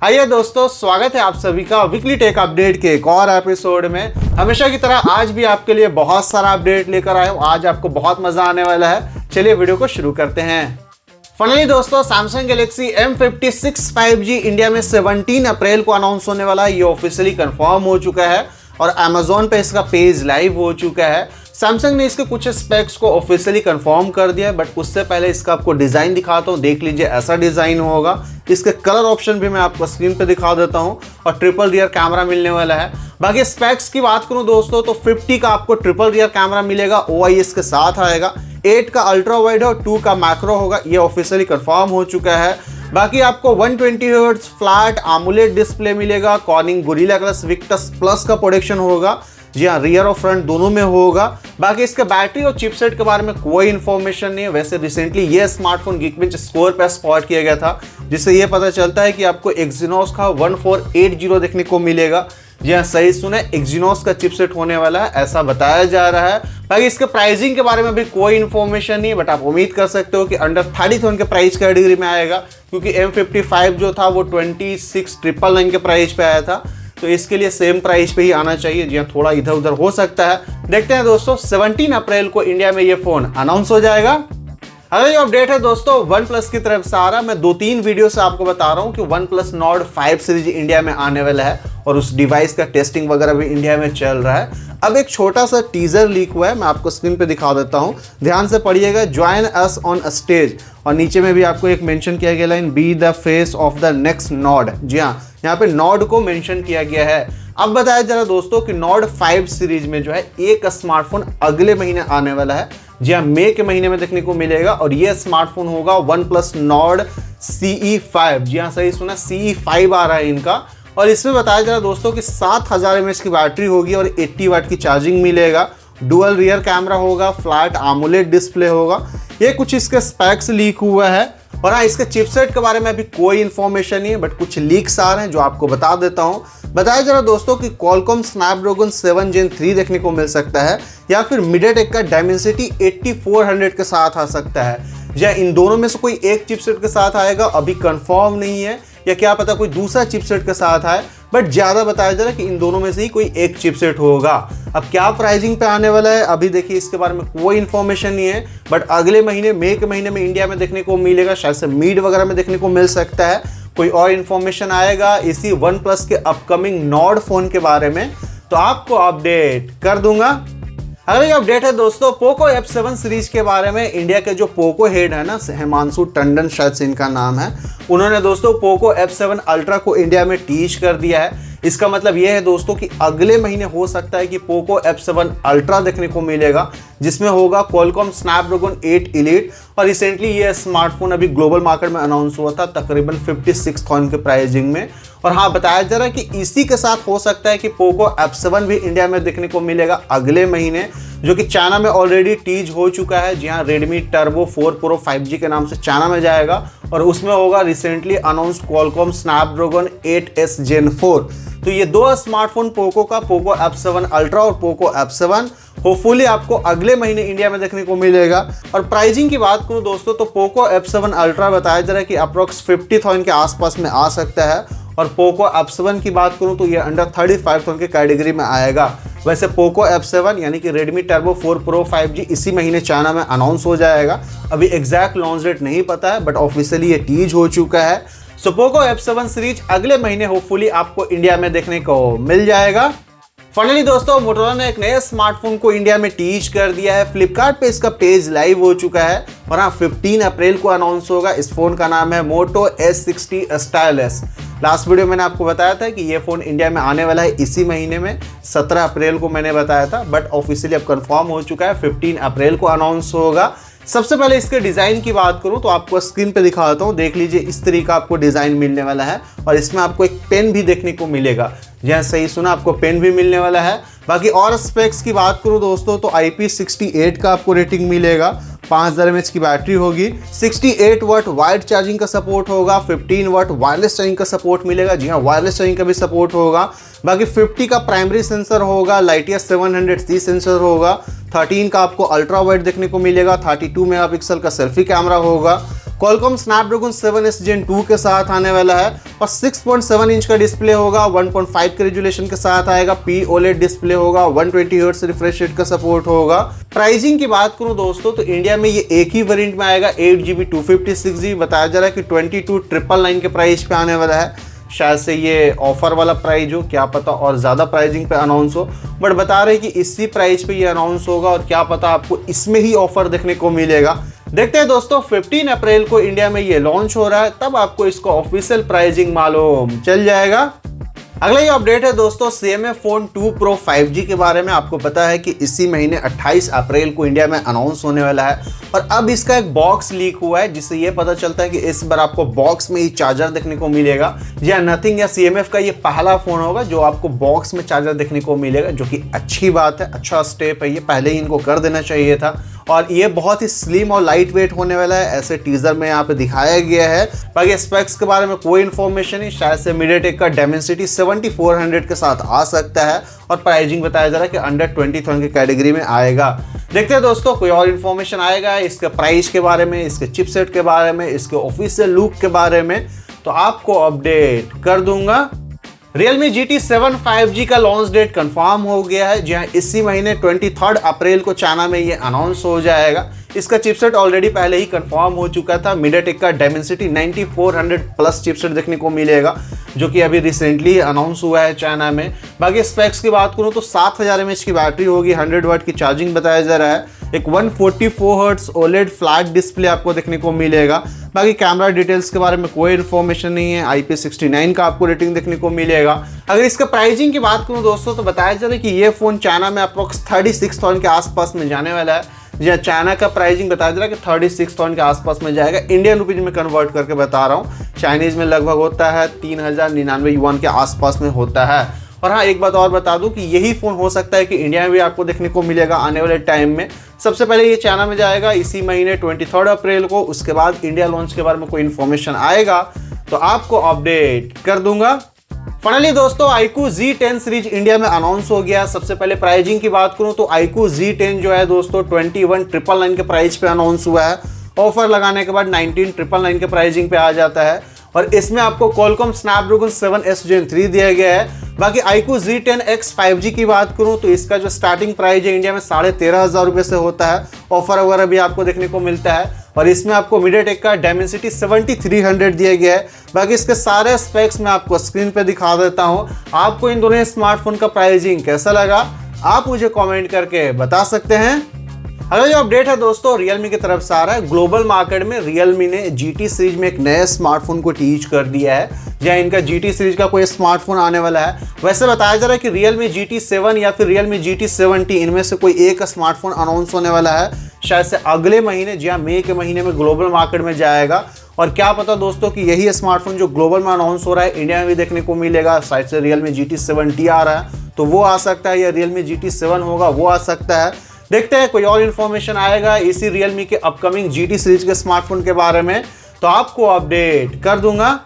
हाय दोस्तों, स्वागत है आप सभी का वीकली टेक अपडेट के एक और एपिसोड में। हमेशा की तरह आज भी आपके लिए बहुत सारा अपडेट लेकर आया हूँ। आज आपको बहुत मजा आने वाला है। चलिए वीडियो को शुरू करते हैं। फाइनली दोस्तों, Samsung Galaxy M56 5G India में 17 अप्रैल को अनाउंस होने वाला है। ये ऑफिशियली कंफर्म हो चुका है और अमेजोन पे इसका पेज लाइव हो चुका है। सैमसंग ने इसके कुछ स्पेक्स को ऑफिशियली कंफर्म कर दिया है, बट उससे पहले इसका आपको डिज़ाइन दिखाता हूँ। देख लीजिए, ऐसा डिज़ाइन होगा। इसके कलर ऑप्शन भी मैं आपको स्क्रीन पे दिखा देता हूँ और ट्रिपल रियर कैमरा मिलने वाला है। बाकी स्पेक्स की बात करूँ दोस्तों तो 50 का आपको ट्रिपल रियर कैमरा मिलेगा, OIS के साथ आएगा। 8 का अल्ट्रा वाइड और 2 का मैक्रो होगा। ये ऑफिशियली कंफर्म हो चुका है। बाकी आपको 120 हर्ट्ज फ्लैट AMOLED डिस्प्ले मिलेगा। Cornering gorilla glass Victus plus का प्रोडक्शन होगा। जी हाँ, रियर और फ्रंट दोनों में होगा। बाकी इसके बैटरी और चिपसेट के बारे में कोई इन्फॉर्मेशन नहीं है। वैसे रिसेंटली ये स्मार्टफोन Geekbench स्कोर पर स्पॉट किया गया था, जिससे ये पता चलता है कि आपको Exynos का 1480 देखने को मिलेगा। जी हाँ, सही सुने, Exynos का चिपसेट होने वाला है, ऐसा बताया जा रहा है। बाकी इसके प्राइसिंग के बारे में भी कोई इन्फॉर्मेशन नहीं है, बट आप उम्मीद कर सकते हो कि अंडर 30,000 के प्राइस कैटेगरी में आएगा, क्योंकि M55 जो था वो 26,999 के प्राइस पे आया था। तो इसके लिए सेम प्राइस पे ही आना चाहिए। जी हाँ, थोड़ा इधर उधर हो सकता है। देखते हैं दोस्तों, 17 अप्रैल को इंडिया में ये फोन अनाउंस हो जाएगा। अगर ये अपडेट है दोस्तों OnePlus की तरफ से आ रहा है। मैं 2-3 वीडियो से आपको बता रहा हूँ कि OnePlus Nord 5 सीरीज इंडिया में आने वाला है और उस डिवाइस का टेस्टिंग वगैरह भी इंडिया में चल रहा है। अब एक छोटा सा टीजर लीक हुआ है, मैं आपको स्क्रीन पे दिखा देता हूँ, ध्यान से पढ़िएगा। ज्वाइन अस ऑन स्टेज, और नीचे में भी आपको एक मेंशन किया गया line, be the face of the next nod. जी हाँ, यहाँ पे नॉड को मेंशन किया गया है। अब बताया जरा दोस्तों कि Nord 5 सीरीज में जो है एक स्मार्टफोन अगले महीने आने वाला है। जी हाँ, मई के महीने में देखने को मिलेगा और ये स्मार्टफोन होगा OnePlus Nord CE5। जी हाँ, सही सुना, CE5 आ रहा है इनका। और इसमें बताया जा रहा है दोस्तों कि 7000 mAh की बैटरी होगी और 80 वाट की चार्जिंग मिलेगा। डुअल रियर कैमरा होगा, फ्लैट AMOLED डिस्प्ले होगा। ये कुछ इसके स्पेक्स लीक हुआ है। और हाँ, इसके चिपसेट के बारे में अभी कोई इन्फॉर्मेशन नहीं है, बट कुछ लीक्स आ रहे हैं जो आपको बता देता हूँ। बताया जा रहा है दोस्तों कि Qualcomm Snapdragon 7 Gen 3 देखने को मिल सकता है, या फिर MediaTek का Dimensity 8400 के साथ आ सकता है। या इन दोनों में से कोई एक चिपसेट के साथ आएगा, अभी कंफर्म नहीं है, या क्या पता कोई दूसरा चिपसेट के साथ आए, बट ज़्यादा बताया जा रहा है कि इन दोनों में से ही कोई एक चिपसेट होगा। अब क्या प्राइसिंग पे आने वाला है अभी देखिए, इसके बारे में कोई इन्फॉर्मेशन नहीं है, बट अगले महीने मई के महीने में इंडिया में देखने को मिलेगा। शायद से मिड वगैरह में देखने को मिल सकता है। कोई और इन्फॉर्मेशन आएगा इसी OnePlus के अपकमिंग Nord फोन के बारे में तो आपको अपडेट कर दूंगा। अगला ये अपडेट है दोस्तों पोको F7 सीरीज के बारे में। इंडिया के जो पोको हेड है ना, हिमांशु टंडन शायद से इनका नाम है, उन्होंने दोस्तों पोको F7 अल्ट्रा को इंडिया में टीच कर दिया है। इसका मतलब ये है दोस्तों कि अगले महीने हो सकता है कि पोको F7 अल्ट्रा देखने को मिलेगा, जिसमें होगा Qualcomm Snapdragon 8 Elite। और रिसेंटली ये स्मार्टफोन अभी ग्लोबल मार्केट में अनाउंस हुआ था तकरीबन 56,000 के प्राइसिंग में। और हाँ, बताया जा रहा है कि इसी के साथ हो सकता है कि पोको F7 भी इंडिया में देखने को मिलेगा अगले महीने, जो कि चाइना में ऑलरेडी टीज हो चुका है। जी हाँ, Redmi Turbo 4 Pro 5G के नाम से चाइना में जाएगा और उसमें होगा recently announce Qualcomm Snapdragon 8S Gen 4। तो ये दो स्मार्टफोन पोको का, पोको F7 अल्ट्रा और पोको F7, होपफुली आपको अगले महीने इंडिया में देखने को मिलेगा। और प्राइसिंग की बात करूं दोस्तों तो पोको F7 अल्ट्रा बताया जा रहा है कि अप्रोक्स 50,000 के आसपास में आ सकता है, और पोको F7 की बात करूं तो ये अंडर 35,000 के कैटेगरी में आएगा। वैसे पोको F7 यानी कि Redmi Turbo 4 Pro 5G इसी महीने चाइना में अनाउंस हो जाएगा। अभी एग्जैक्ट लॉन्च डेट नहीं पता है, बट ऑफिशियली ये टीज हो चुका है। सो पोको F7 सीरीज अगले महीने होपफुली आपको इंडिया में देखने को मिल जाएगा। फाइनली दोस्तों, मोटोरोला ने एक नए स्मार्टफोन को इंडिया में टीच कर दिया है। फ्लिपकार्ट पे इसका पेज लाइव हो चुका है और हाँ, 15 अप्रैल को अनाउंस होगा। इस फोन का नाम है Moto S60 Stylus। Last video मैंने आपको बताया था कि ये फ़ोन इंडिया में आने वाला है इसी महीने में, 17 अप्रैल को मैंने बताया था, बट ऑफिशियली अब कंफर्म हो चुका है, 15 अप्रैल को अनाउंस होगा। सबसे पहले इसके डिज़ाइन की बात करूं तो आपको स्क्रीन पे दिखा देता हूं। देख लीजिए, इस तरीके का आपको डिज़ाइन मिलने वाला है और इसमें आपको एक पेन भी देखने को मिलेगा। जहाँ सही सुना, आपको पेन भी मिलने वाला है। बाकी और स्पेक्स की बात करूं दोस्तों तो IP68 का आपको रेटिंग मिलेगा, 5000 mAh की बैटरी होगी, 68 वाट वाइड चार्जिंग का सपोर्ट होगा, 15 वाट वायरलेस चार्जिंग का सपोर्ट मिलेगा। जी हाँ, वायरलेस चार्जिंग का भी सपोर्ट होगा। बाकी 50 का प्राइमरी सेंसर होगा, लाइटिया 700C सेंसर होगा, 13 का आपको अल्ट्रा वाइड देखने को मिलेगा, 32 मेगापिक्सल का सेल्फी कैमरा होगा। Qualcomm Snapdragon 7S Gen 2 के साथ आने वाला है और 6.7 इंच का डिस्प्ले होगा, 1.5 के रेजोल्यूशन के साथ आएगा, POLED डिस्प्ले होगा, 120 हर्ट्ज रिफ्रेश रेट का सपोर्ट होगा। प्राइसिंग की बात करूं दोस्तों तो इंडिया में ये एक ही वेरिएंट में आएगा, 8GB 256GB। बताया जा रहा है कि 22,999 के प्राइस पे आने वाला है। शायद से ये ऑफर वाला प्राइस हो, क्या पता और ज़्यादा प्राइसिंग पे अनाउंस हो, बट बता रहे हैं कि इसी प्राइस पे ये अनाउंस होगा और क्या पता आपको इसमें ही ऑफर देखने को मिलेगा। देखते हैं दोस्तों, 15 अप्रैल को इंडिया में ये लॉन्च हो रहा है, तब आपको इसका ऑफिशियल प्राइसिंग मालूम चल जाएगा। अगला ये अपडेट है दोस्तों CMA फोन 2 Pro 5G के बारे में। आपको पता है कि इसी महीने 28 अप्रैल को इंडिया में अनाउंस होने वाला है और अब इसका एक बॉक्स लीक हुआ है, जिससे ये पता चलता है कि इस बार आपको बॉक्स में ही चार्जर देखने को मिलेगा। या नथिंग या CMF का ये पहला फोन होगा जो आपको बॉक्स में चार्जर देखने को मिलेगा, जो कि अच्छी बात है, अच्छा स्टेप है। ये पहले ही इनको कर देना चाहिए था और ये बहुत ही स्लिम और लाइट वेट होने वाला है, ऐसे टीजर में यहाँ पे दिखाया गया है। बाकी स्पेक्स के बारे में कोई इन्फॉर्मेशन नहीं, शायद से MediaTek का Dimensity 7400 के साथ आ सकता है और प्राइसिंग बताया जा रहा है कि अंडर 20,000 की कैटेगरी में आएगा। देखते हैं दोस्तों, कोई और इन्फॉर्मेशन आएगा इसके प्राइस के बारे में, इसके चिपसेट के बारे में, इसके ऑफिशियल लुक के बारे में, तो आपको अपडेट कर दूंगा। Realme GT7 5G का लॉन्च डेट कंफर्म हो गया है, जहां इसी महीने 23 अप्रैल को चाइना में ये अनाउंस हो जाएगा। इसका चिपसेट ऑलरेडी पहले ही कंफर्म हो चुका था। MediaTek का Dimensity 9400 प्लस चिपसेट देखने को मिलेगा, जो कि अभी रिसेंटली अनाउंस हुआ है चाइना में। बाकी स्पेक्स की बात करूं तो 7000 mAh की बैटरी होगी, 100 वाट की चार्जिंग बताया जा रहा है, एक 144 हर्ट्ज OLED फ्लैट डिस्प्ले आपको देखने को मिलेगा। बाकी कैमरा डिटेल्स के बारे में कोई इन्फॉर्मेशन नहीं है, IP69 का आपको रेटिंग देखने को मिलेगा। अगर इसका प्राइसिंग की बात करूं दोस्तों तो बताया जा रहा है कि ये फोन चाइना में अप्रोक्स 36,000 के आसपास में जाने वाला है। जहाँ चाइना का प्राइसिंग बताया जा रहा है कि 36,000 के आसपास में जाएगा। इंडियन रुपीज में कन्वर्ट करके बता रहा हूँ, चाइनीज में लगभग होता है 3099 युआन के आसपास में होता है। और हाँ, एक बात और बता दूं कि यही फोन हो सकता है कि इंडिया में भी आपको देखने को मिलेगा आने वाले टाइम में। सबसे पहले ये चाइना में जाएगा इसी महीने 23 अप्रैल को, उसके बाद इंडिया लॉन्च के बारे में कोई इन्फॉर्मेशन आएगा तो आपको अपडेट कर दूंगा। फाइनली दोस्तों, iQOO Z10 सीरीज इंडिया में अनाउंस हो गया। सबसे पहले प्राइसिंग की बात करूं तो iQOO Z10 जो है दोस्तों 21,999 के प्राइस पे अनाउंस हुआ है। ऑफर लगाने के बाद 19,999 के प्राइसिंग पे आ जाता है और इसमें आपको Qualcomm Snapdragon 7S Gen 3 दिया गया है। बाकी iQOO Z10X 5G की बात करूं तो इसका जो स्टार्टिंग प्राइस है इंडिया में 13,500 रुपये से होता है। ऑफर वगैरह भी आपको देखने को मिलता है और इसमें आपको MediaTek का Dimensity 7300 दिया गया है। बाकी इसके सारे स्पेक्स मैं आपको स्क्रीन पे दिखा देता हूं। आपको इन दोनों स्मार्टफोन का प्राइसिंग कैसा लगा आप मुझे कमेंट करके बता सकते हैं। अगला जो अपडेट है दोस्तों Realme की तरफ से आ रहा है। ग्लोबल मार्केट में Realme ने GT सीरीज में एक नए स्मार्टफोन को टीच कर दिया है, जहां इनका GT सीरीज का कोई स्मार्टफोन आने वाला है। वैसे बताया जा रहा है कि Realme GT7 या फिर Realme GT70 इनमें से कोई एक स्मार्टफोन अनाउंस होने वाला है, शायद से अगले महीने, जी हाँ मई के महीने में ग्लोबल मार्केट में जाएगा। और क्या पता दोस्तों कि यही स्मार्टफोन जो ग्लोबल में अनाउंस हो रहा है इंडिया में भी देखने को मिलेगा। शायद से Realme GT70 आ रहा है तो वो आ सकता है, या Realme GT7 होगा वो आ सकता है। देखते हैं कोई और इन्फॉर्मेशन आएगा इसी Realme के अपकमिंग GT सीरीज के स्मार्टफोन के बारे में तो आपको अपडेट कर दूंगा।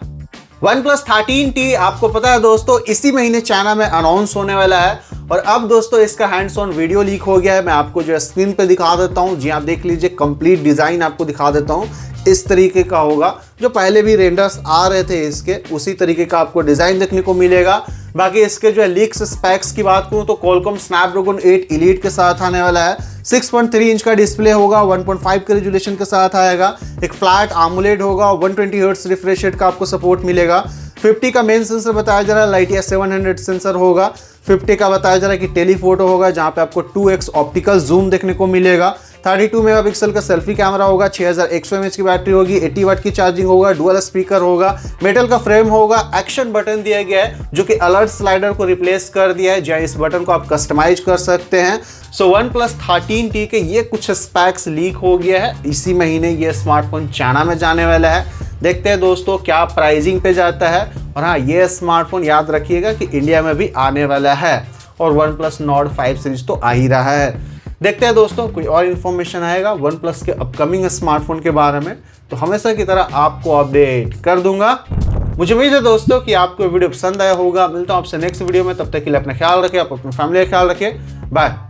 OnePlus 13T आपको पता है दोस्तों इसी महीने चाइना में अनाउंस होने वाला है और अब दोस्तों इसका हैंड्स ऑन वीडियो लीक हो गया है। मैं आपको जो है स्क्रीन पे दिखा देता हूँ, जी आप देख लीजिए, कंप्लीट डिजाइन आपको दिखा देता हूँ। इस तरीके का होगा, जो पहले भी रेंडर्स आ रहे थे इसके उसी तरीके का आपको डिजाइन देखने को मिलेगा। बाकी इसके जो है लीक्स स्पेक्स की बात करूं तो Qualcomm Snapdragon 8 Elite के साथ आने वाला है। 6.3 इंच का डिस्प्ले होगा, 1.5 के रेजोल्यूशन के साथ आएगा, एक फ्लैट AMOLED होगा, 120 हर्ट्ज रिफ्रेश रेट का आपको सपोर्ट मिलेगा। 50 का मेन सेंसर बताया जा रहा है, लाइटिया 700 सेंसर होगा। 50 का बताया जा रहा है कि टेलीफोटो होगा, जहां पे आपको 2x ऑप्टिकल जूम देखने को मिलेगा। 32 मेगापिक्सल का सेल्फी कैमरा होगा, 6100 mAh की बैटरी होगी, 80 वाट की चार्जिंग होगा, डुअल स्पीकर होगा, मेटल का फ्रेम होगा, एक्शन बटन दिया गया है जो कि अलर्ट स्लाइडर को रिप्लेस कर दिया है, जहां इस बटन को आप कस्टमाइज कर सकते हैं। सो OnePlus 13T के ये कुछ स्पेक्स लीक हो गया है। इसी महीने ये स्मार्टफोन चाइना में जाने वाला है। देखते हैं दोस्तों क्या प्राइसिंग पे जाता है। और हाँ, ये स्मार्टफोन याद रखिएगा कि इंडिया में भी आने वाला है और OnePlus Nord 5 सीरीज तो आ ही रहा है। देखते हैं दोस्तों कोई और इन्फॉर्मेशन आएगा OnePlus के अपकमिंग स्मार्टफोन के बारे में तो हमेशा की तरह आपको अपडेट कर दूंगा। मुझे उम्मीद है दोस्तों कि आपको वीडियो पसंद आया होगा। मिलता हूं आपसे नेक्स्ट वीडियो में, तब तक के लिए अपना ख्याल रखें, आप अपनी फैमिली का ख्याल रखें। बाय।